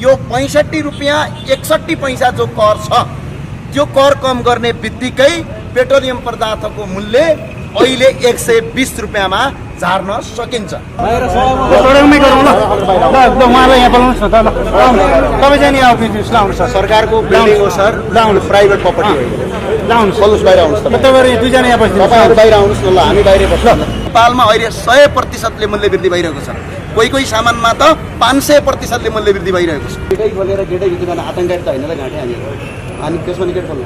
यो 65 रुपैयाँ 61 पैसा जो कर छ त्यो कर कम गर्ने बित्तिकै पेट्रोलियम पदार्थको मूल्य अहिले 120 रुपैयाँमा झार्न सकिन्छ। सरकारको बिल्डिङ हो सर, प्राइभेट प्रपर्टी होइन। सल्लोस बाहिर आउनुहोस्, बाहिर आउनुहोस् न ल, हामी बाहिर बस्छौँ। नेपालमा अहिले 100% मूल्य वृद्धि भइरहेको छ, कोही कोही सामानमा त 500% मूल्य वृद्धि भइरहेको छ। गेटै खोलेर गेटै भित्र आतङ्ककारी त होइन र घाँटे हामी त्यसमा गेट खोल्नु,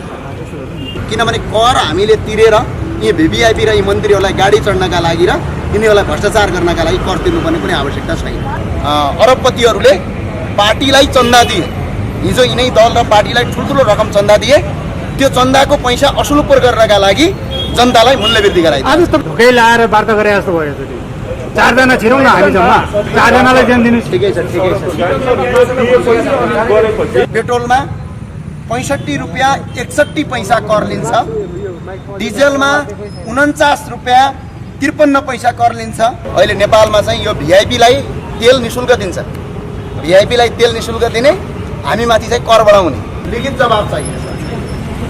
किनभने कर हामीले तिरेर यी भिभिआइपी र यी मन्त्रीहरूलाई गाडी चढ्नका लागि र यिनीहरूलाई भ्रष्टाचार गर्नका लागि कर तिर्नुपर्ने कुनै आवश्यकता छैन। अरबपतिहरूले पार्टीलाई चन्दा दिए, हिजो यिनै दल र पार्टीलाई ठुल्ठुलो रकम चन्दा दिए, त्यो चन्दाको पैसा असुलुपर गर्नका लागि जनतालाई मूल्य वृद्धि गराइदिए। आज त ढुकै लाएर वार्ता गरे जस्तो भयो। चारजना छिरौँ न हामी जम्मा, चारजनालाई ध्यान दिनु। ठिकै छ, ठिकै छ। पेट्रोलमा 65 रुपैयाँ 61 पैसा कर लिन्छ, डिजेलमा 49 रुपैयाँ 53 पैसा कर लिन्छ। अहिले नेपालमा चाहिँ यो भिआइपीलाई तेल निशुल्क दिन्छ, भिआइपीलाई तेल निशुल्क दिने, हामीमाथि चाहिँ कर बढाउने लिखित जवाब चाहिए सर।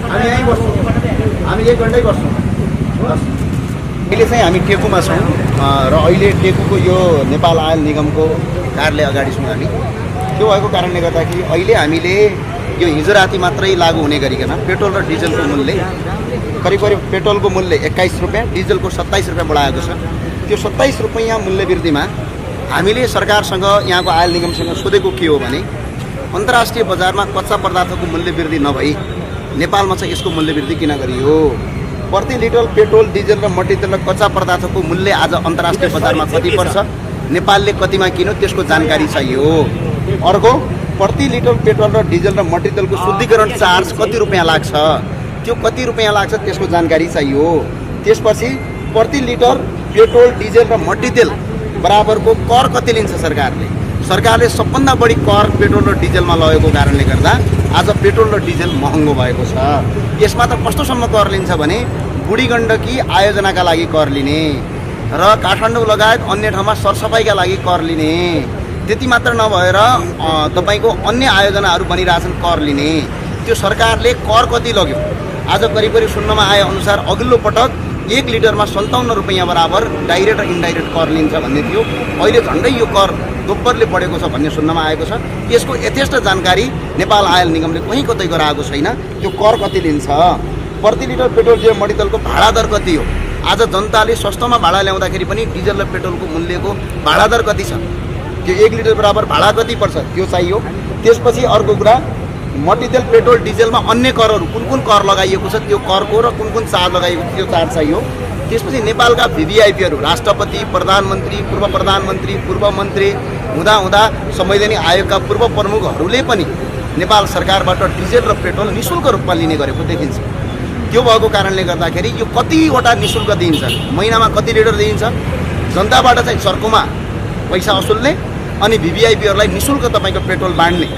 हामी यहीँ बस्छौँ, हामी 1 घन्टै बस्छौँ। अहिले चाहिँ हामी टेकुमा छौँ र अहिले टेकुको यो नेपाल आयल निगमको कार्यालय अगाडि छौँ हामी। त्यो भएको कारणले गर्दाखेरि अहिले हामीले यो हिजो राति मात्रै लागू हुने गरिकन पेट्रोल र डिजलको मूल्य करिब पेट्रोलको मूल्य 21 रुपैयाँ, डिजलको 27 रुपैयाँ बढाएको छ। त्यो 27 रुपैयाँ मूल्य वृद्धिमा हामीले सरकारसँग, यहाँको आयल निगमसँग सोधेको के हो भने अन्तर्राष्ट्रिय बजारमा कच्चा पदार्थको मूल्य वृद्धि नभई नेपालमा चाहिँ यसको मूल्य वृद्धि किन गरियो? प्रति लिटर पेट्रोल, डिजल र मट्टितेल र कच्चा पदार्थको मूल्य आज अन्तर्राष्ट्रिय बजारमा कति पर्छ, नेपालले कतिमा किन्यो, त्यसको जानकारी चाहियो। अर्को, प्रति लिटर पेट्रोल र डिजल र मट्टितेलको शुद्धिकरण चार्ज कति रुपैयाँ लाग्छ, त्यो कति रुपैयाँ लाग्छ त्यसको जानकारी चाहियो। त्यसपछि प्रति लिटर पेट्रोल, डिजल र मट्टितेल बराबरको कर कति लिन्छ सरकारले? सरकारले सबभन्दा बढी कर पेट्रोल र डिजलमा लगेको कारणले गर्दा आज पेट्रोल र डिजल महँगो भएको छ। यसमा त कस्तोसम्म कर लिन्छ भने बुढी गण्डकी आयोजनाका लागि कर लिने र काठमाडौँ लगायत अन्य ठाउँमा सरसफाइका लागि कर लिने, त्यति मात्र नभएर तपाईँको अन्य आयोजनाहरू बनिरहेछन् कर लिने। त्यो सरकारले कर कति लग्यो? आज करिब सुन्नमा आए अनुसार अघिल्लो पटक 1 लिटरमा 57 रुपैयाँ बराबर डाइरेक्ट र इन्डाइरेक्ट कर लिन्छ भन्ने थियो। अहिले झन्डै यो कर दोब्बरले बढेको छ भन्ने सुन्नमा आएको छ। यसको यथेष्ट जानकारी नेपाल आयल निगमले कहीँ कतै गराएको छैन। त्यो कर कति लिन्छ? प्रति लिटर पेट्रोल र मट्टितेलको भाडा दर कति हो? आज जनताले सस्तोमा भाडा ल्याउँदाखेरि पनि डिजल र पेट्रोलको मूल्यको भाडा दर कति छ? त्यो 1 लिटर बराबर भाडा कति पर्छ त्यो चाहियो। त्यसपछि अर्को कुरा, मट्टितेल, पेट्रोल, डिजलमा अन्य करहरू कुन कुन कर लगाइएको छ त्यो करको र कुन कुन चार्ज लगाइएको त्यो चार्ज चाहियो। त्यसपछि नेपालका भिभिआइपीहरू, राष्ट्रपति, प्रधानमन्त्री, पूर्व प्रधानमन्त्री, पूर्व मन्त्री हुँदा संवैधानिक आयोगका पूर्व प्रमुखहरूले पनि नेपाल सरकारबाट डिजल र पेट्रोल निःशुल्क रूपमा लिने गरेको देखिन्छ। त्यो भएको कारणले गर्दाखेरि यो कतिवटा निःशुल्क दिइन्छ, महिनामा कति लिटर दिइन्छ, जनताबाट चाहिँ चर्कोमा पैसा असुल्ने अनि भिभिआइपीहरूलाई निःशुल्क तपाईँको पेट्रोल बाँड्ने,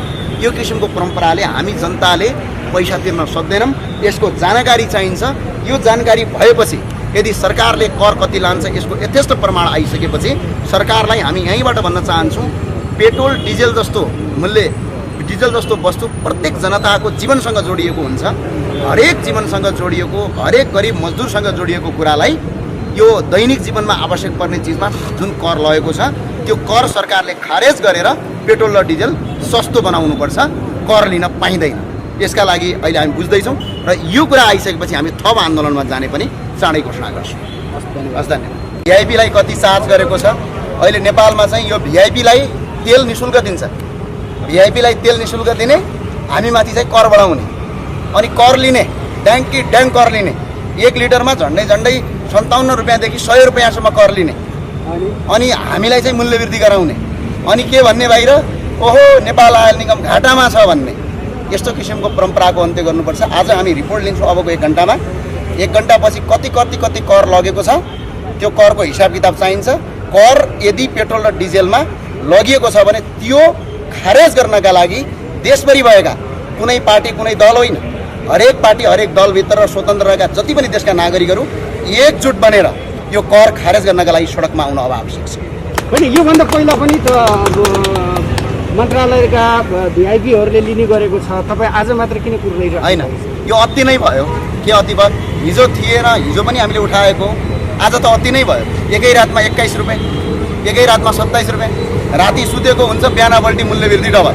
यो किसिमको परम्पराले हामी जनताले पैसा तिर्न सक्दैनौँ। यसको जानकारी चाहिन्छ। यो जानकारी भएपछि यदि सरकारले कर कति लान्छ यसको यथेष्ट प्रमाण आइसकेपछि सरकारलाई हामी यहीँबाट भन्न चाहन्छौँ, पेट्रोल, डिजल जस्तो वस्तु प्रत्येक जनताको जीवनसँग जोडिएको हुन्छ। हरेक जीवनसँग जोडिएको, हरेक गरिब मजदुरसँग जोडिएको कुरालाई यो दैनिक जीवनमा आवश्यक पर्ने चिजमा जुन कर लगेको छ त्यो कर सरकारले खारेज गरेर पेट्रोल र डिजल सस्तो बनाउनुपर्छ, कर लिन पाइँदैन। यसका लागि अहिले हामी बुझ्दैछौँ र यो कुरा आइसकेपछि हामी थप आन्दोलनमा जाने पनि चाँडै घोषणा गर्छौँ। हस्, धन्यवाद। भिआइपीलाई कति चार्ज गरेको छ? अहिले नेपालमा चाहिँ यो भिआइपीलाई तेल निःशुल्क दिन्छ, भिआइपीलाई तेल निःशुल्क दिने, हामीमाथि चाहिँ कर बढाउने अनि कर लिने, ड्याङ्की ड्याङ कर लिने। 1 लिटरमा झन्डै 57 रुपैयाँदेखि 100 रुपैयाँसम्म कर लिने अनि हामीलाई चाहिँ मूल्य वृद्धि गराउने अनि के भन्ने बाहिर, ओहो नेपाल आयल निगम घाटामा छ भन्ने। यस्तो किसिमको परम्पराको अन्त्य गर्नुपर्छ। आज हामी रिपोर्ट लिन्छौँ अबको 1 घन्टामा। 1 घन्टापछि कति कर लगेको छ त्यो करको हिसाब किताब चाहिन्छ। कर यदि पेट्रोल र डिजेलमा लगिएको छ भने त्यो खारेज गर्नका लागि देशभरि भएका कुनै पार्टी, कुनै दल होइन, हरेक पार्टी, हरेक दलभित्र र स्वतन्त्र रहेका जति पनि देशका नागरिकहरू एकजुट बनेर यो कर खारेज गर्नका लागि सडकमा आउन अब आवश्यक छ। होइन, योभन्दा पहिला पनि त मन्त्रालयका भिआइपीहरूले लिने गरेको छ, तपाईँ आज मात्र किन कुर्दैन? होइन, यो अति नै भयो। के अति भयो? हिजो थिएन, हिजो पनि हामीले उठाएको, आज त अति नै भयो। एकै रातमा 21 रुपियाँ, एकै रातमा 27 रुपियाँ, राति सुतेको हुन्छ, बिहान बल्टी मूल्य वृद्धि डबल।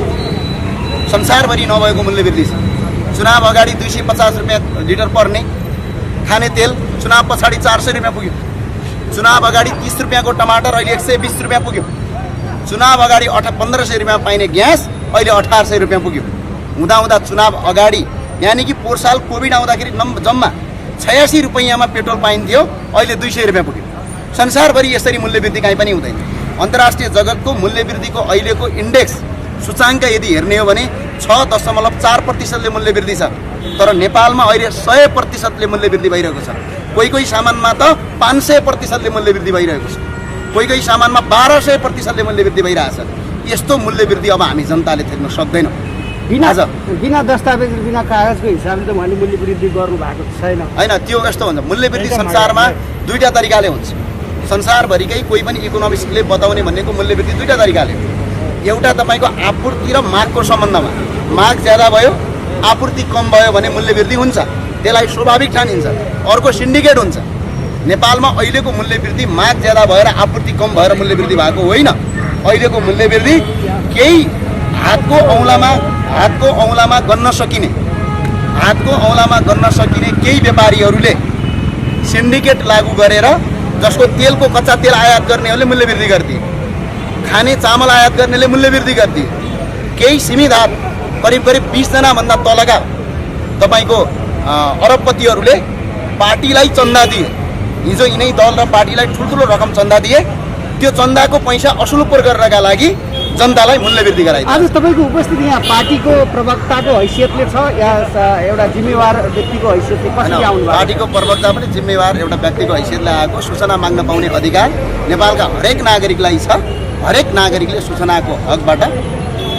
संसारभरि नभएको मूल्य वृद्धि छ। चुनाव अगाडि 250 रुपियाँ लिटर पर्ने खाने तेल चुनाव पछाडि 400 रुपियाँ पुग्यो। चुनाव अगाडि 30 रुपियाँको टमाटर अहिले 120 रुपियाँ पुग्यो। चुनाव अगाडि 1500 रुपियाँ पाइने ग्यास अहिले 1800 रुपियाँ पुग्यो। हुँदा चुनाव अगाडि यानि कि पोहोर साल कोभिड आउँदाखेरि जम्मा 86 रुपियाँमा पेट्रोल पाइन्थ्यो, अहिले 200 रुपियाँ पुग्यो। संसारभरि यसरी मूल्य वृद्धि कहीँ पनि हुँदैन। अन्तर्राष्ट्रिय जगतको मूल्य वृद्धिको अहिलेको इन्डेक्स सूचाङ्क यदि हेर्ने हो भने 6.4% मूल्य वृद्धि छ। तर नेपालमा अहिले 100% मूल्य वृद्धि भइरहेको छ। कोही सामानमा त 500% मूल्य वृद्धि भइरहेको छ। कोही सामानमा 1200% मूल्य वृद्धि भइरहेछ। यस्तो मूल्य वृद्धि अब हामी जनताले थिर्न सक्दैनौँ। बिना दस्तावेज बिना कागजको हिसाबले त उहाँले मूल्य वृद्धि गर्नु भएको छैन। होइन, त्यो यस्तो हुन्छ। मूल्य वृद्धि संसारमा दुईवटा तरिकाले हुन्छ। संसारभरिकै कोही पनि इकोनोमिक्सले बताउने भनेको मूल्य वृद्धि दुईवटा तरिकाले हो। एउटा तपाईँको आपूर्ति र मागको सम्बन्धमा, माग ज्यादा भयो, आपूर्ति कम भयो भने मूल्य वृद्धि हुन्छ, त्यसलाई स्वाभाविक ठानिन्छ। अर्को सिन्डिकेट हुन्छ। नेपालमा अहिलेको मूल्य वृद्धि माग ज्यादा भएर आपूर्ति कम भएर मूल्य वृद्धि भएको होइन। अहिलेको मूल्य वृद्धि केही हातको औँलामा गन्न सकिने केही व्यापारीहरूले सिन्डिकेट लागू गरेर, जसको तेलको कच्चा तेल आयात गर्नेहरूले मूल्य वृद्धि गरिदिए, खाने चामल आयात गर्नेले मूल्य वृद्धि गरिदिए। केही सीमित हात करिब 20 जनाभन्दा तलका तपाईँको अरबपतिहरूले पार्टीलाई चन्दा दिए। हिजो यिनै दल र पार्टीलाई ठुल्ठुलो रकम चन्दा दिए। त्यो चन्दाको पैसा असुलपुर गर्नका लागि जनतालाई मूल्य वृद्धि गराइदिए। आज तपाईँको उपस्थिति यहाँ पार्टीको प्रवक्ताको हैसियतले छ या एउटा जिम्मेवार व्यक्तिको हैसियतले कसरी आउनु? पार्टीको प्रवक्ता पनि जिम्मेवार एउटा व्यक्तिको हैसियतले आएको। सूचना माग्न पाउने अधिकार नेपालका हरेक नागरिकलाई छ। हरेक नागरिकले सूचनाको हकबाट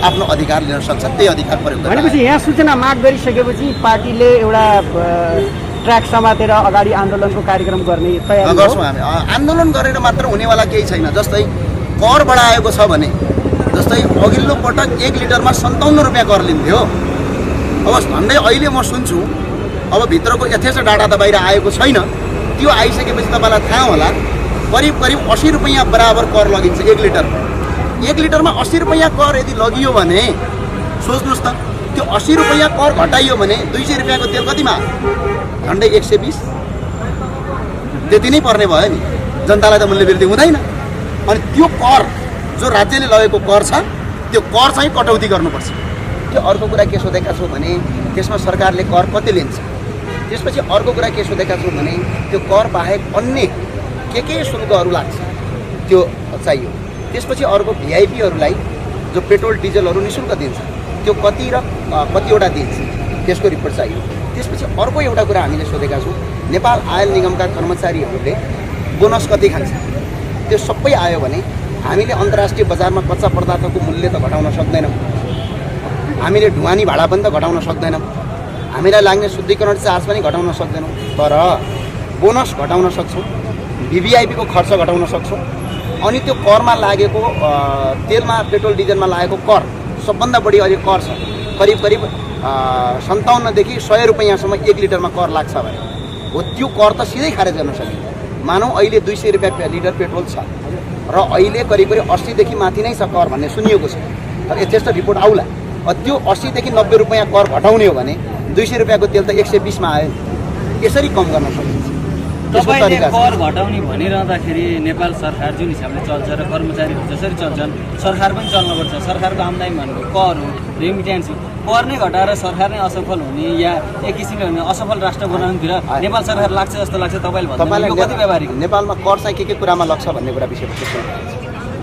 आफ्नो अधिकार लिन सक्छ। त्यही अधिकार प्रयोग गर्छ। भनेपछि यहाँ सूचना माग गरिसकेपछि पार्टीले एउटा ट्र्याक समातेर अगाडि आन्दोलनको कार्यक्रम गर्ने तयारी गर्छौँ हामी। आन्दोलन गरेर मात्र हुनेवाला केही छैन। जस्तै कर बढाएको छ भने, जस्तै अघिल्लो पटक 1 लिटरमा 57 रुपियाँ कर लिन्थ्यो। अब झन्डै अहिले म सुन्छु, अब भित्रको यथेष्ट डाटा त बाहिर आएको छैन। त्यो आइसकेपछि तपाईँलाई थाहा होला, करिब 80 रुपियाँ बराबर कर लगिन्छ 1 लिटरमा। 1 लिटरमा 80 रुपियाँ कर यदि लगियो भने सोच्नुहोस् त, त्यो 80 रुपियाँ कर घटाइयो भने 200 रुपियाँको तेल कतिमा? झन्डै 120। त्यति नै पर्ने भयो नि। जनतालाई त मूल्य वृद्धि हुँदैन। अनि त्यो कर जो राज्यले लगेको कर छ, त्यो कर चाहिँ कटौती गर्नुपर्छ। त्यो अर्को कुरा के सोधेका छौँ भने त्यसमा सरकारले कर कति लिन्छ। त्यसपछि अर्को कुरा के सोधेका छौँ भने त्यो कर बाहेक अन्य के शुल्कहरू लाग्छ त्यो चाहियो। त्यसपछि अर्को भिआइपीहरूलाई जो पेट्रोल डिजलहरू निःशुल्क दिन्छ, त्यो कति र कतिवटा दिन्छ, त्यसको रिपोर्ट चाहियो। त्यसपछि अर्को एउटा कुरा हामीले सोधेका छौँ, नेपाल आयल निगमका कर्मचारीहरूले बोनस कति खान्छ। त्यो सबै आयो भने हामीले अन्तर्राष्ट्रिय बजारमा कच्चा पदार्थको मूल्य त घटाउन सक्दैनौँ। हामीले ढुवानी भाडा पनि त घटाउन सक्दैनौँ। हामीलाई लाग्ने शुद्धिकरण चार्ज पनि घटाउन सक्दैनौँ। तर बोनस घटाउन सक्छौँ, भिभिआइपीको खर्च घटाउन सक्छौँ। अनि त्यो करमा लागेको तेलमा पेट्रोल डिजलमा लागेको कर सबभन्दा बढी अहिले कर छ। करिब 57 देखि 100 रुपियाँसम्म 1 लिटरमा कर लाग्छ भने हो, त्यो कर त सिधै खारेज गर्न सकिन्छ। मानौँ अहिले 200 रुपियाँ लिटर पेट्रोल छ र अहिले करिब 80 देखि माथि नै छ कर भन्ने सुनिएको छ। तर यथेष्ट रिपोर्ट आउला। त्यो 80 देखि 90 रुपियाँ कर घटाउने हो भने 200 रुपियाँको तेल त 120 मा आयो। यसरी कम गर्न सकिन्छ। तपाईँले कर घटाउने भनिरहँदाखेरि नेपाल सरकार जुन हिसाबले चल्छ र कर्मचारीहरू जसरी चल्छन् सरकार पनि चल्नुपर्छ। सरकारको आम्दानी भनेको कर हो, रेमिट्यान्स हो। कर नै घटाएर सरकार नै असफल हुने या एक किसिमले भने असफल राष्ट्र बनाउनुतिर नेपाल सरकार लाग्छ जस्तो लाग्छ तपाईँले भन्नु कति व्यावहारिक? नेपालमा कर चाहिँ के कुरामा लाग्छ भन्ने कुरा विषयवस्तु सुन्नुहुन्छ।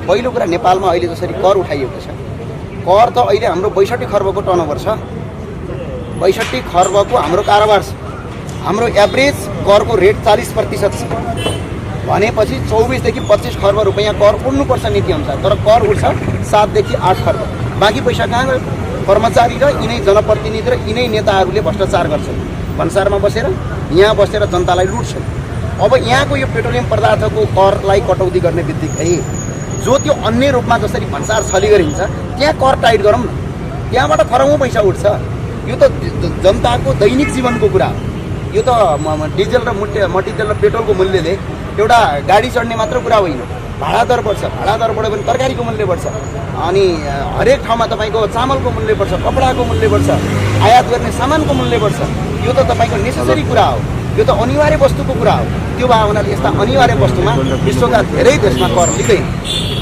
पहिलो कुरा, नेपालमा अहिले जसरी कर उठाइएको छ, कर त अहिले हाम्रो 62 खर्बको टर्नओभर छ। 62 खर्बको हाम्रो कारोबार छ। हाम्रो एभरेज करको रेट 40% छ भनेपछि 24 देखि 25 खर्ब रुपियाँ कर उड्नुपर्छ नीति अनुसार। तर कर उठ्छ 7 देखि 8 खर्ब। बाँकी पैसा कहाँ गयो? कर्मचारी र यिनै जनप्रतिनिधि र यिनै नेताहरूले भ्रष्टाचार गर्छन्। भन्सारमा बसेर यहाँ बसेर जनतालाई लुट्छन्। अब यहाँको यो पेट्रोलियम पदार्थको करलाई कटौती गर्ने बित्तिकै जो त्यो अन्य रूपमा जसरी भन्सार छली गरिन्छ त्यहाँ कर टाइट गरौँ न, त्यहाँबाट खरौँ पैसा उठ्छ। यो त जनताको दैनिक जीवनको कुरा हो। यो त डिजल र मट्टितेल र पेट्रोलको मूल्यले एउटा गाडी चढ्ने मात्र कुरा होइन, भाडा दर बढ्छ, भाडा दर बढ्यो भने तरकारीको मूल्य बढ्छ, अनि हरेक ठाउँमा तपाईँको चामलको मूल्य बढ्छ, कपडाको मूल्य बढ्छ, आयात गर्ने सामानको मूल्य बढ्छ। यो त तपाईँको नेसेसरी कुरा हो, यो त अनिवार्य वस्तुको कुरा हो। त्यो भए हुनाले यस्ता अनिवार्य वस्तुमा विश्वका धेरै देशमा कर लिँदैन,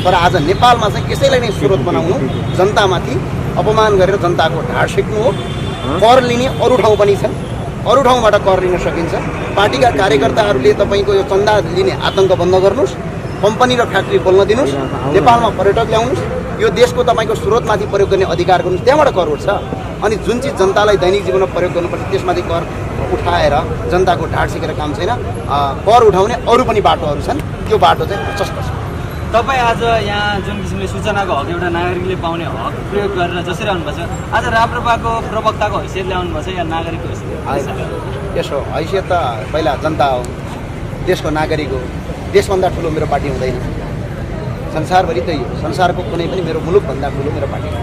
तर आज नेपालमा चाहिँ यसैलाई नै स्रोत बनाउनु, जनतामाथि अपमान गरेर जनताको ढाड सेक्नु हो। कर लिने अरू ठाउँ पनि छ, अरू ठाउँबाट कर लिन सकिन्छ। पार्टीका कार्यकर्ताहरूले तपाईँको यो चन्दा लिने आतङ्क बन्द गर्नुहोस्, कम्पनी र फ्याक्ट्री खोल्न दिनुहोस्, नेपालमा पर्यटक ल्याउनुहोस्, यो देशको तपाईँको स्रोतमाथि प्रयोग गर्ने अधिकार गर्नुहोस्, त्यहाँबाट कर उठ्छ। अनि जुन चिज जनतालाई दैनिक जीवनमा प्रयोग गर्नुपर्छ त्यसमाथि कर उठाएर जनताको ढाड सेकेर काम छैन। कर उठाउने अरू पनि बाटोहरू छन्, त्यो बाटो चाहिँ प्रशस्त छ। तपाईँ आज यहाँ जुन किसिमले सूचनाको हक एउटा नागरिकले पाउने हक प्रयोग गरेर जसरी आउनुभएको छ, आज राप्रपाको प्रवक्ताको हैसियतले आउनुभएको छ या नागरिकको हैसियत? यसो हैसियत त पहिला जनता हो, देशको नागरिक हो। देशभन्दा ठुलो मेरो पार्टी हुँदैन, संसारभरि त्यही हो। संसारको कुनै पनि मेरो मुलुकभन्दा ठुलो मेरो पार्टी हो।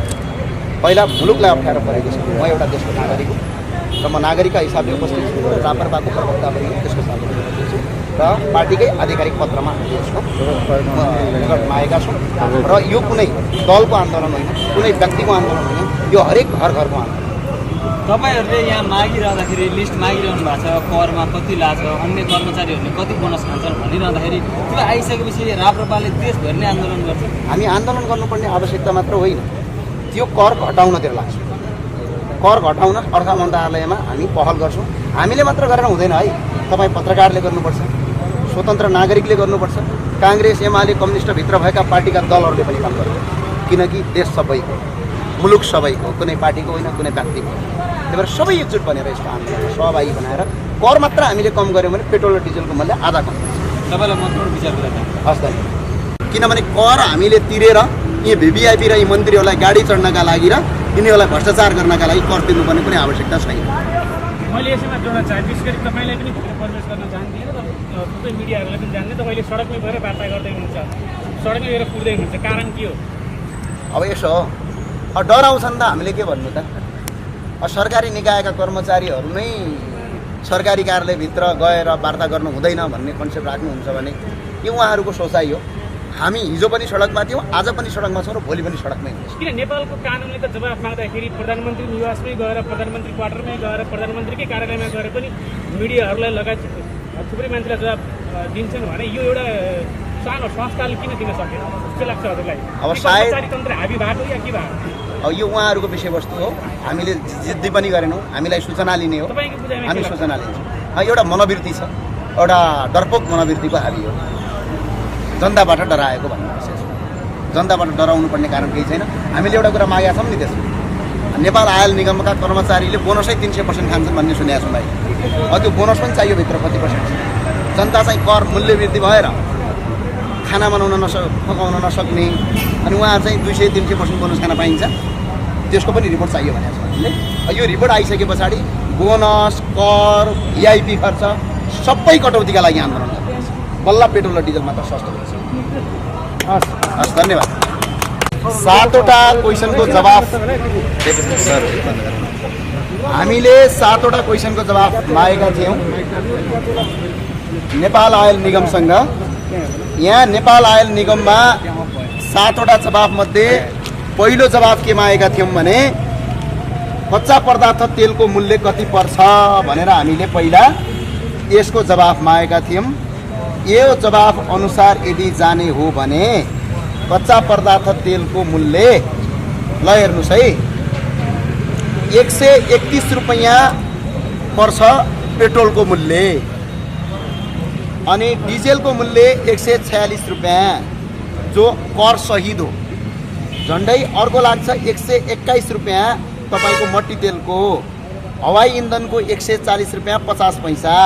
पहिला मुलुकलाई अप्ठ्यारो परेको छ। म एउटा देशको नागरिक हो र म नागरिकका हिसाबले उपस्थित छु, राप्रपाको प्रवक्ता पनि त्यसको साथमा उपस्थित छु र पार्टीकै आधिकारिक पत्रमा यसको निकटमा आएका छौँ। र यो कुनै दलको आन्दोलन होइन, कुनै व्यक्तिको आन्दोलन होइन, यो हरेक घर घरको आन्दोलन। तपाईँहरूले यहाँ मागिरहँदाखेरि लिस्ट मागिरहनु भएको छ, करमा कति लाग्छ, अन्य कर्मचारीहरूले कति बोनस खान्छन् भनिरहँदाखेरि त्यो आइसकेपछि राप्रपाले देशभरि नै आन्दोलन गर्छ। हामी आन्दोलन गर्नुपर्ने आवश्यकता मात्र होइन, त्यो कर घटाउनतिर लाग्छौँ। कर घटाउन अर्थ मन्त्रालयमा हामी पहल गर्छौँ। हामीले मात्र गरेर हुँदैन है, तपाईँ पत्रकारले गर्नुपर्छ, स्वतन्त्र नागरिकले गर्नुपर्छ, काङ्ग्रेस एमाले कम्युनिस्टभित्र भएका पार्टीका दलहरूले पनि काम गर्छ। किनकि देश सबैको, मुलुक सबैको, कुनै पार्टीको होइन, कुनै व्यक्तिको। त्यही भएर सबै एकजुट बनेर यसको आन्दोलनमा सहभागी बनाएर कर मात्र हामीले कम गऱ्यौँ भने पेट्रोल र डिजलको मूल्य आधा कम हुन्छ। तपाईँलाई महत्त्वपूर्ण विचार कुरा हस् त। किनभने कर हामीले तिरेर यी भिभिआइपी र यी मन्त्रीहरूलाई गाडी चढ्नका लागि र यिनीहरूलाई भ्रष्टाचार गर्नका लागि कर तिर्नुपर्ने कुनै आवश्यकता छैन। मैले यसैमा जोड्न चाहे, विशेष गरी तपाईँलाई पनि प्रवेश गर्न चाहन्थेन र थुप्रै मिडियाहरूलाई पनि जान्दैन। तपाईँले सडकमै गएर वार्ता गर्दै हुनुहुन्छ, सडकमै गएर कुर्दै हुनुहुन्छ, कारण के हो? अब यसो डराउँछ नि त, हामीले के भन्नु त? सरकारी निकायका कर्मचारीहरू नै सरकारी कार्यालयभित्र गएर वार्ता गर्नु हुँदैन भन्ने कन्सेप्ट राख्नुहुन्छ भने यो उहाँहरूको सोचाइ हो। हामी हिजो पनि सडकमा थियौँ, आज पनि सडकमा छौँ र भोलि पनि सडकमै हुन्छौँ। किन नेपालको कानुनले त जवाफ माग्दाखेरि प्रधानमन्त्री निवासमै गएर, प्रधानमन्त्री क्वार्टरमै गएर, प्रधानमन्त्रीकै कार्यालयमा गएर पनि मिडियाहरूलाई लगायत थुप्रै मान्छेलाई जवाफ दिन्छन् भने यो एउटा सानो संस्थाले किन दिन सकेन जस्तो लाग्छ हजुरलाई? अब सायद तन्त्र हाबी भएको या के भएको? अब यो उहाँहरूको विषयवस्तु हो, हामीले जिद्दी पनि गरेनौँ, हामीलाई सूचना लिने हो, हामी सूचना लिन्छौँ। एउटा मनोवृत्ति छ, एउटा डरपोक मनोवृत्तिको हाबी हो, जनताबाट डराएको भन्ने विषय छ। जनताबाट डराउनु पर्ने कारण केही छैन। हामीले एउटा कुरा मागेका छौँ नि, त्यसमा नेपाल आयल निगमका कर्मचारीले बोनसै 300% खान्छन् भन्ने सुनेको छौँ भाइ। त्यो बोनस पनि चाहियो भित्र कति पर्सेन्ट? जनता चाहिँ कर मूल्य वृद्धि भएर खाना बनाउन पकाउन नसक्ने, अनि उहाँ चाहिँ 200-300% बोनस खान पाइन्छ, त्यसको पनि रिपोर्ट चाहियो भनेको छ हामीले। यो रिपोर्ट आइसके पछाडि बोनस, कर, भिआइपी खर्च सबै कटौतीका लागि आन्दोलन गर्दैछ। बल्ल पेट्रोल र डिजल मात्र सस्तो हुन्छ। हस्, धन्यवाद। 7वटा क्वेसनको जवाफ सर, हामीले 7वटा क्वेसनको जवाफ मागेका थियौँ नेपाल आयल निगमसँग। यहाँ नेपाल आयल निगममा 7वटा जवाफमध्ये पहिलो जवाफ के मागेका थियौँ भने कच्चा पदार्थ तेलको मूल्य कति पर्छ भनेर हामीले पहिला यसको जवाफ मागेका थियौँ। यो जवाफ अनुसार यदि जाने हो भने कच्चा पदार्थ तेलको मूल्य ल हेर्नुहोस् है, 131 रुपैयाँ पर्छ पेट्रोलको मूल्य, अनि डिजेलको मूल्य 146 रुपैयाँ, जो कर सहित हो। झन्डै अर्को लाग्छ 121 रुपैयाँ तपाईँको मट्टी तेलको, हवाई इन्धनको 140 रुपैयाँ 50 पैसा,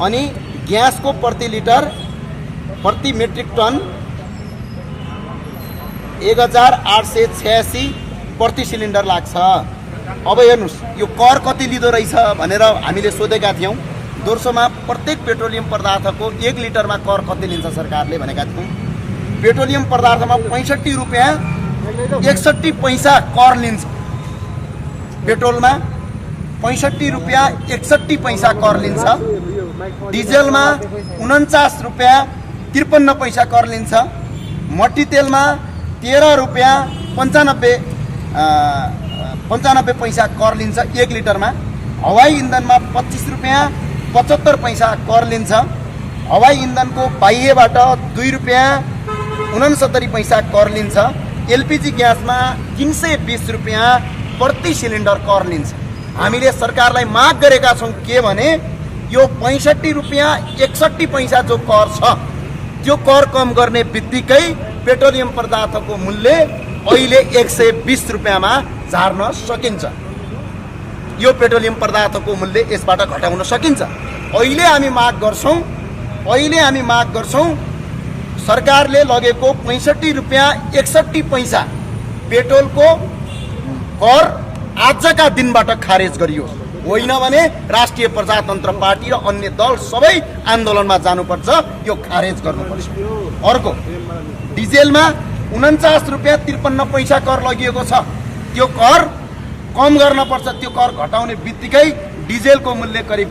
अनि ग्यासको प्रति लिटर प्रति मेट्रिक टन 1886 प्रति सिलिन्डर लाग्छ। अब हेर्नुहोस् यो कर कति लिँदो रहेछ भनेर हामीले सोधेका थियौँ। दोस्रोमा प्रत्येक पेट्रोलियम पदार्थको 1 लिटरमा कर कति लिन्छ सरकारले भनेका थियौँ। पेट्रोलियम पदार्थमा 65 रुपैयाँ 61 पैसा कर लिन्छ। पेट्रोलमा 65 रुपियाँ 61 पैसा कर लिन्छ। डिजेलमा 49 रुपियाँ 53 पैसा कर लिन्छ। मट्टी तेलमा 13 रुपियाँ 95 पैसा कर लिन्छ 1 लिटरमा। हवाई इन्धनमा 25 रुपियाँ 75 पैसा कर लिन्छ। हवाई इन्धनको बाह्यबाट 2 रुपियाँ 69 पैसा कर लिन्छ। एलपिजी ग्यासमा 320 रुपियाँ प्रति सिलिन्डर कर लिन्छ। हामीले सरकारलाई माग गरेका छौँ के भने यो 65 रुपियाँ 61 पैसा जो कर छ त्यो कर कम गर्ने बित्तिकै पेट्रोलियम पदार्थको मूल्य अहिले 120 रुपियाँमा झार्न सकिन्छ। यो पेट्रोलियम पदार्थको मूल्य यसबाट घटाउन सकिन्छ। अहिले हामी माग गर्छौँ सरकारले लगेको 65 रुपियाँ 61 पैसा पेट्रोलको कर आजका दिनबाट खारेज गरियोस्, होइन भने राष्ट्रिय प्रजातन्त्र पार्टी र अन्य दल सबै आन्दोलनमा जानुपर्छ, यो खारेज गर्नुपर्छ। अर्को डिजेलमा 49 रुपियाँ 53 पैसा कर लगिएको छ, त्यो कर कम गर्न पर्छ। त्यो कर घटाउने बित्तिकै डिजेलको मूल्य करिब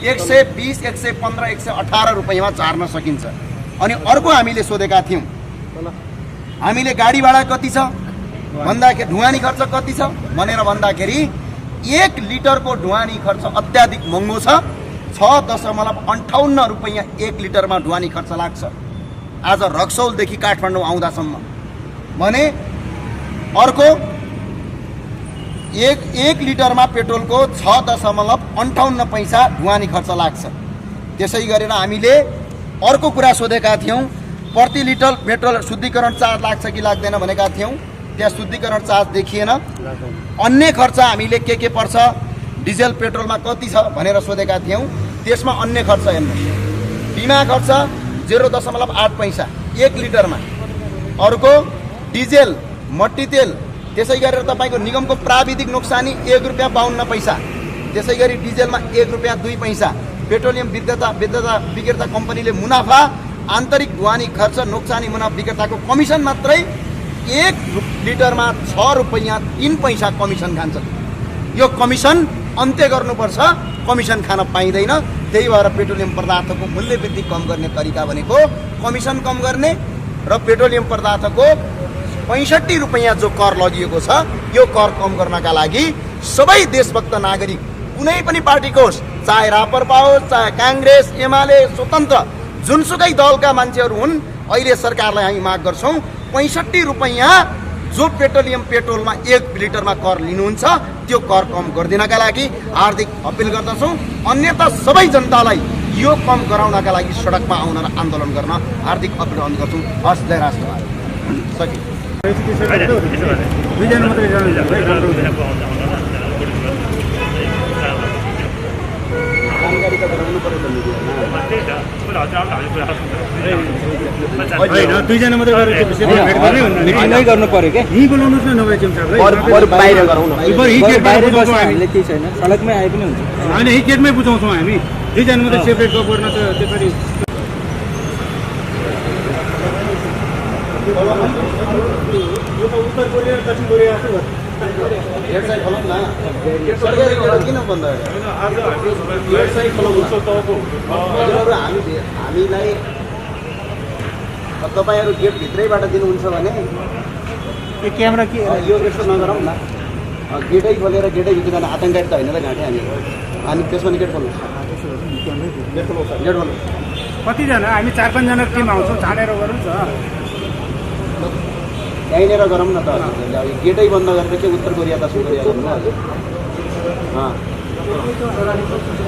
120, 115, 118 रुपियाँमा झार्न सकिन्छ। अनि अर्को हामीले सोधेका थियौँ, हामीले गाडी भाडा कति छ भन्दाखेरि ढुवानी खर्च कति छ भनेर भन्दाखेरि 1 लिटरको ढुवानी खर्च अत्याधिक महँगो छ। 6.58 रुपियाँ 1 लिटरमा ढुवानी खर्च लाग्छ आज रक्सौलदेखि काठमाडौँ आउँदासम्म भने। अर्को 1 लिटरमा पेट्रोलको 6.58 पैसा ढुवानी खर्च लाग्छ। त्यसै गरेर हामीले अर्को कुरा सोधेका थियौँ, प्रति लिटर पेट्रोल शुद्धिकरण चार्ज लाग्छ कि लाग्दैन भनेका थियौँ। त्यहाँ शुद्धिकरण चार्ज देखिएन। अन्य खर्च हामीले के पर्छ, डिजेल पेट्रोलमा कति छ भनेर सोधेका थियौँ। त्यसमा अन्य खर्च हेर्नुहोस्, बिमा खर्च 0.8 पैसा 1 लिटरमा। अर्को डिजेल मट्टी तेल, त्यसै गरेर तपाईँको निगमको प्राविधिक नोक्सानी 1 रुपियाँ 52 पैसा, त्यसै गरी डिजेलमा 1 रुपियाँ 2 पैसा। पेट्रोलियम विक्रेता कम्पनीले मुनाफा, आन्तरिक ढुवानी खर्च, नोक्सानी मुनाफा विक्रेताको कमिसन मात्रै 1 लिटरमा 6 रुपियाँ 3 पैसा कमिसन खान्छ। यो कमिसन अन्त्य गर्नुपर्छ, कमिसन खान पाइँदैन। त्यही भएर पेट्रोलियम पदार्थको मूल्य वृद्धि कम गर्ने तरिका भनेको कमिसन कम गर्ने र पेट्रोलियम पदार्थको 65 रुपियाँ जो कर लगिएको छ यो कर कम गर्नका लागि सबै देशभक्त नागरिक कुनै पनि पार्टीको होस्, चाहे राप्रपा होस्, चाहे काङ्ग्रेस, एमाले, स्वतन्त्र जुनसुकै दलका मान्छेहरू हुन्, अहिले सरकारलाई हामी माग गर्छौँ 65 रुपियाँ जो पेट्रोलमा 1 लिटरमा कर लिनुहुन्छ त्यो कर कम गरिदिनका लागि हार्दिक अपिल गर्दछौँ। अन्यथा सबै जनतालाई यो कम गराउनका लागि सडकमा आउन र आन्दोलन गर्न हार्दिक अपिल गर्छौँ। हस्, जय राष्ट्रवादी। सके दुईजना मात्रै मिटिङै गर्नु पर्यो क्या, यहीँ बोलाउनुहोस् न, नभए चेम्चालाई बाहिर गरौँ न। बाहिर बस्दा हामीले केही छैन, सडकमै आए पनि हुन्छ। होइन, यही गेटमै बुझाउँछौँ हामी। दुईजना मात्रै सेपरेट गर्न त त्यसरी उत्तर कोरिया दक्षिण कोरिया किन बन्द हामीलाई तपाईँहरू गेट भित्रैबाट दिनुहुन्छ भने यो क्यामेरा के यो यस्तो नगरौँ न, गेटै खोलेर गेटै भित्र जाने आतङ्कवादी त होइन र घाँटे हामी। अनि त्यसमा गेट खोल्नुहोस्, गेट खोल्नुहोस्। कतिजना हामी 4-5 जना टिम आउँछौँ, छानेर गरौँ न। यहीँनिर गरौँ न त, गेटै बन्द गरेर के उत्तर कोरिया दक्षिण कोरिया गर्नु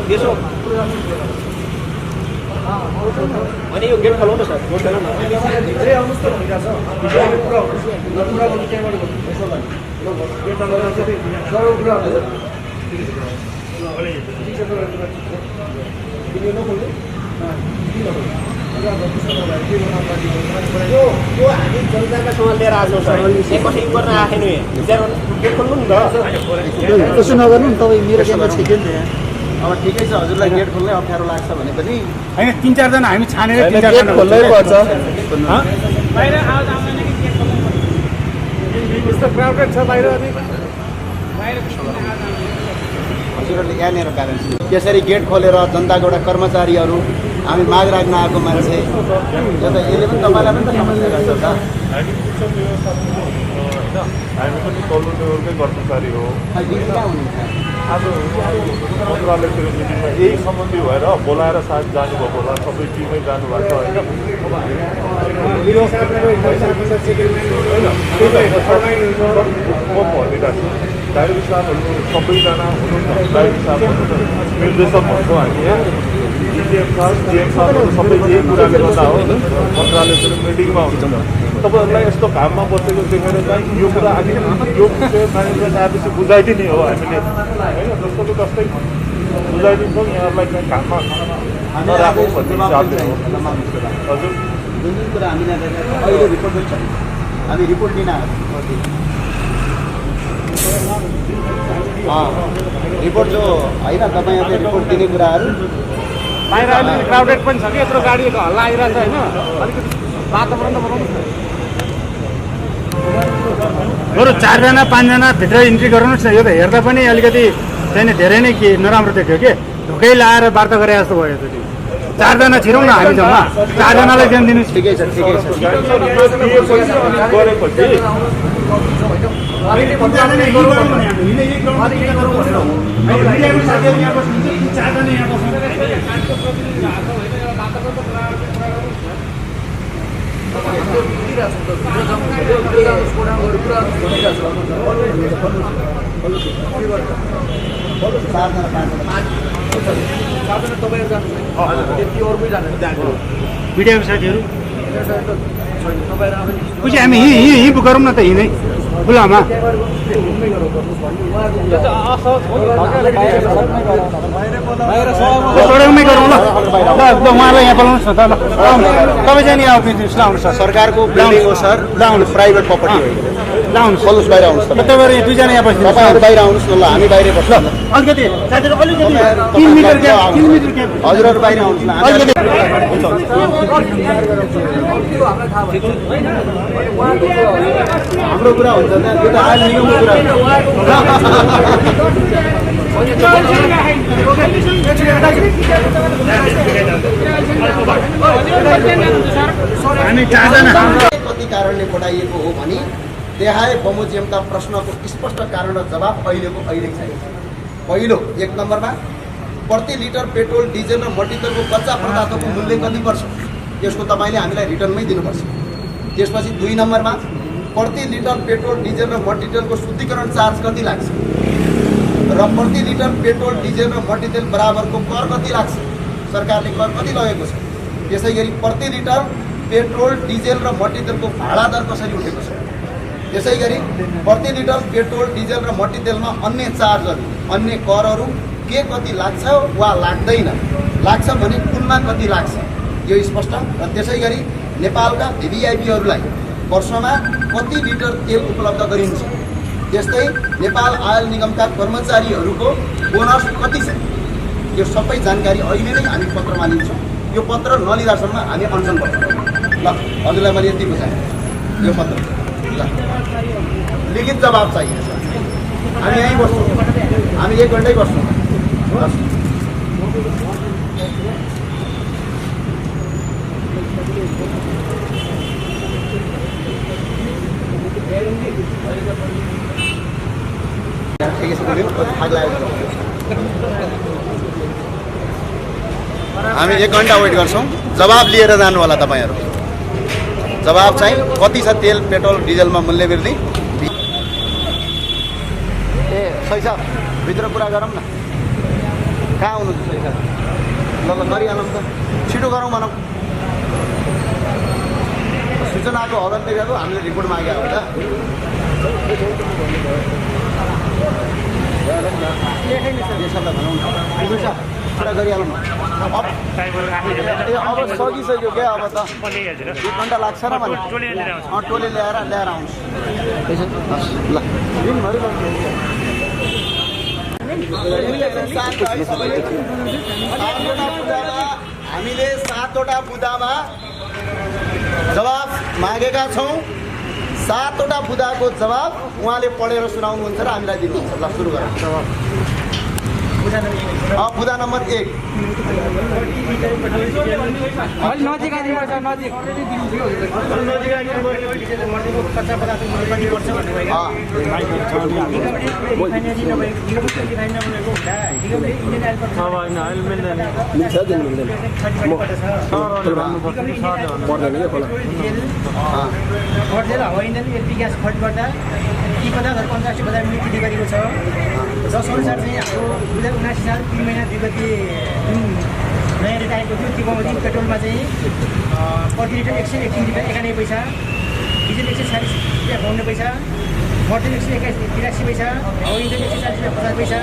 त्यसो अनि यो गेट खोलाउनु सर, भित्रै आउनुहोस् त भनिरहेको यो हामी जनताका सवाल लिएर आएको छौँ सर, कसै गर्न आएन गेट खोल्नु नि त। त्यसो नगर्नु नि तपाईँ, मेरो क्यामेरा छिट्यो नि त यहाँ। अब ठिकै छ, हजुरलाई गेट खोल्नै अप्ठ्यारो लाग्छ भने पनि होइन, 3-4 जना हामी छानेर गेट खोल्नै पर्छ। बाहिर आवाज आउँदैन कि गेट खोल्नु पर्छ। यस्तो क्राउडेड छ बाहिर अनि हजुरहरूले यहाँनिर कारण यसरी गेट खोलेर जनताको एउटा कर्मचारीहरू हामी माग राख्न आएको मान्छे यो त यसले पनि तपाईँलाई पनि त समस्या गर्छ त हामी पनि तल्लो लेभलकै कर्मचारी हो आज मन्त्रालयको मिटिङमा यही सम्बन्धी भएर बोलाएर साथ जानुभएको होला सबै टिमै जानुभएको होइन म भनिरहेको छु डाइरेक्ट साहबहरू सबैजना हुनुहुन्छ डाइरेक्ट साहबहरू निर्देशक भन्छौँ हामी डिजिएम साहब जिएम साहबहरू सबै यही कुराले गर्दा हो मन्त्रालयको मिटिङमा हुन्छ तपाईँहरूलाई यस्तो घाममा बसेको देखेर चाहिँ यो कुरा आखिर यो विषय म्यानेजमेन्ट आएपछि बुझाइदिने हो हामीले होइन जस्तो जस्तै बुझाइदिन्छौँ यहाँहरूलाई चाहिँ घाममा नराखौँ भन्ने हिसाबले हो हजुर जुन जुन कुरा हामीलाई अहिले रिपोर्ट पनि छ हामी रिपोर्ट दिन रिपोर्ट जो होइन तपाईँहरूले रिपोर्ट दिने कुराहरू बाहिर अलिकति क्राउडेड पनि छ कि यत्रो गाडीको हल्ला आइरहेको छ होइन अलिकति वातावरण त बनाउनु बरु 4 जना 5 जना भित्र इन्ट्री गराउनुहोस् न यो त हेर्दा पनि अलिकति चाहिँ धेरै नै के नराम्रो देख्यो के ढुकै लाएर वार्ता गरे जस्तो भयो त 4 जना छिरौँ न हामी जम्मा 4 जनालाई ध्यान दिनुहोस् ठिकै छ ठिकै छ गरेपछि मिडियाको साथीहरू पछि हामी यहीँ गरौँ न त यहीँ खुलामा सडकमै गरौँ ल उहाँलाई यहाँ बोलाउनुहोस् न त ल तपाईँ चाहिँ नि आउनुहोस् ल आउनुहोस् सरकारको बिल्डिङ हो सर आउनुहोस् प्राइभेट प्रपर्टी हो ल आउनुहोस् खोल्नुहोस् बाहिर आउनुहोस् तपाईँहरू यहाँ 2 जना यहाँ बस्नु तपाईँहरू बाहिर आउनुहोस् न ल हामी बाहिर बस्छौँ अलिकति साथीहरू अलिकति 3 मिटर ग्याप हजुरहरू बाहिर आउनुहोस् न अलिकति हाम्रो कुरा हुन्छ नि त्यो त आयल निगमको कुरा हामी 4 जना कति कारणले बढाइएको हो भने देहाय बमोजियमका प्रश्नको स्पष्ट कारण र जवाब अहिले छैन। पहिलो 1 नम्बरमा प्रति लिटर पेट्रोल डिजेल र मट्टितेलको कच्चा पदार्थको मूल्य कति पर्छ त्यसको तपाईँले हामीलाई रिटर्नमै दिनुपर्छ। त्यसपछि 2 नम्बरमा प्रति लिटर पेट्रोल डिजेल र मट्टितेलको शुद्धिकरण चार्ज कति लाग्छ र प्रति लिटर पेट्रोल डिजेल र मट्टितेल बराबरको कर कति लाग्छ, सरकारले कर कति लगेको छ। त्यसै गरी प्रति लिटर पेट्रोल डिजेल र मट्टितेलको भाडा दर कसरी उठेको छ। त्यसै गरी प्रति लिटर पेट्रोल डिजेल र मट्टितेलमा अन्य चार्जहरू अन्य करहरू के कति लाग्छ वा लाग्दैन, लाग्छ भने कुनमा कति लाग्छ यो स्पष्ट। र त्यसै गरी नेपालका भिभिआइपीहरूलाई वर्षमा कति लिटर तेल उपलब्ध गरिन्छ, त्यस्तै नेपाल आयल निगमका कर्मचारीहरूको बोनस कति छ, यो सबै जानकारी अहिले नै हामी पत्रमा लिन्छौँ। यो पत्र नलिँदासम्म हामी अनसन गर्छौँ। ल हजुरलाई मैले यति बुझाएँ यो पत्र ल लिखित जवाब चाहिए सर। हामी यहीँ बस्छौँ, हामी 1 घन्टै बस्छौँ। हामी 1 घन्टा वेट गर्छौँ, जवाब लिएर जानु होला तपाईँहरू। जवाब चाहिँ कति छ तेल पेट्रोल डिजेलमा मूल्य वृद्धि। ए सही छ, भित्र कुरा गरौँ न। कहाँ हुनुहुन्छ सही छ? ल गरिहालौँ त, छिटो गरौँ भनौँ। सूचनाको हगन देखाएको हामीले रिपोर्ट मागेको हो त। भनौँ न कुरा गरिहालौँ न। अब सकिसक्यो क्या, अब त 1 घन्टा लाग्छ र भने टोले ल्याएर आउनुहोस् ल। हामीले 7वटा बुदामा जवाब मागेका छौँ। 7वटा बुदाको जवाब उहाँले पढेर सुनाउनुहुन्छ र हामीलाई दिनुहुन्छ। ल सुरु गरौँ। बुदा नम्बर 1 हवाई इन्धन एलपी ग्यास खर्च गर्दा ती पदार्थहरूको अन्तर्राष्ट्रिय बजारमा बिक्री गरेको छ, जसअनुसार चाहिँ हाम्रो 2079 साल 3 महिना 2 गते जुन नयाँ रेट आएको थियो त्यो बमोजिम पेट्रोलमा चाहिँ प्रति लिटर 180 रुपियाँ 91 पैसा, डिजल 140 रुपियाँ 52 पैसा, मोटर 183 पैसा, हवाई इन्धन 140 रुपियाँ 50 पैसा,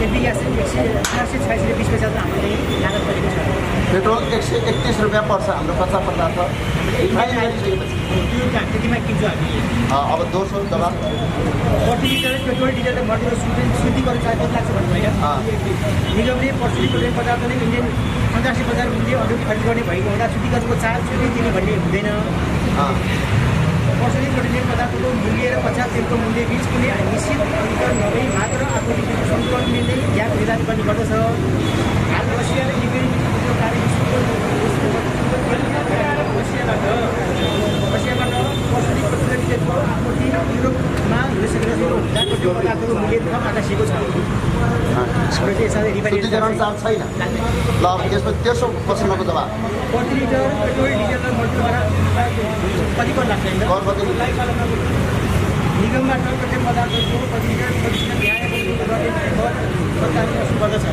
एलपी ग्यास चाहिँ 146 रुपियाँ 20 पैसा हाम्रो चाहिँ लागत परेको छ। पेट्रोल 131 रुपियाँ पर्छ हाम्रो कच्चा पदार्थ रिफाइन गरिसकेपछि त्यतिमा किन्छौँ हामी। अब दोस्रो जवाब प्रति लिटर पेट्रोल डिजल र मोटरको शुद्धिकरण चार्ज कति लाग्छ भन्नुभयो। निगमले प्रचलित पेट्रोल पदार्थले इन्डियन अन्तर्राष्ट्रिय बजार मूल्य अनुरूप खरिद गर्ने भएको हुँदा शुद्धिकरणको चार्ज छुट्टै दिने भन्ने हुँदैन। प्रचलित पेट्रोलियम पदार्थको मूल्य र कच्चा तेलको मूल्य बिच कुनै निश्चित अन्तर नभई मात्र आपूर्तिको सन्तुलन मिल्दै ग्याप निर्धारित गर्ने गर्दछ। हाल रसिया र युक्रेन बिचको रसियाबाट प्रचलित पेट्रोलियम तेलको आपूर्ति युरोपमा हुँदैसकेको हुँदा पेट्रोल पदार्थको मूल्य थप आकाशिएको छ। शुद्धिकरण चार्ज छैन। ल अब त्यसको तेस्रो प्रश्नको जवाब प्रति लिटर पेट्रोल डिजल र मोटरद्वारा कति कर लाग्छ? कर कति निगमबाट पेट्रोल पदार्थको प्रति लिटर 25 गर्दछ।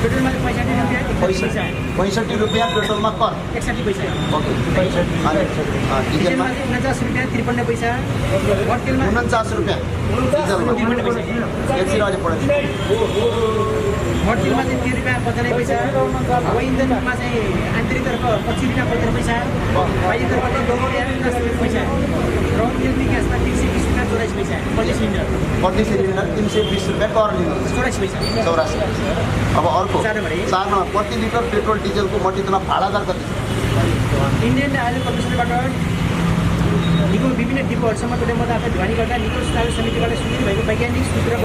पेट्रोलमा 65 रुपियाँ पेट्रोलमा कर 61 पैसा, ओके। डिजलमा डिजलमा 49 रुपियाँ 53 पैसा, मोटरतेलमा 49 रुपियाँ डिजलमा 53 पैसा, एकछिन अझै पढ्छु। मोटरतेलमा चाहिँ 3 रुपियाँ 95 पैसा, हवाई इन्धनमा चाहिँ आन्तरिकतर्फ 25 रुपियाँ 75 पैसा, बाह्यतर्फ चाहिँ 2 रुपियाँ 50 पैसा, र एलपी ग्यासमा 320 रुपियाँ 84 पैसा प्रति सिलिन्डर, प्रति सिलिन्डर 320 रुपियाँ कर लिनुहुन्छ। 84 पैसा। 84। अब अर्को 4 नम्बर प्रति लिटर पेट्रोल डिजलको मटितमा भाडा दर कति छ? इन्डियन आयल कमिसनबाट निगम विभिन्न डिपोहरूसम्म पेट्रोल पदार्थ ढुवानी गर्दा निगम स्थायी समितिबाट स्वीकृत भएको वैज्ञानिक सूत्र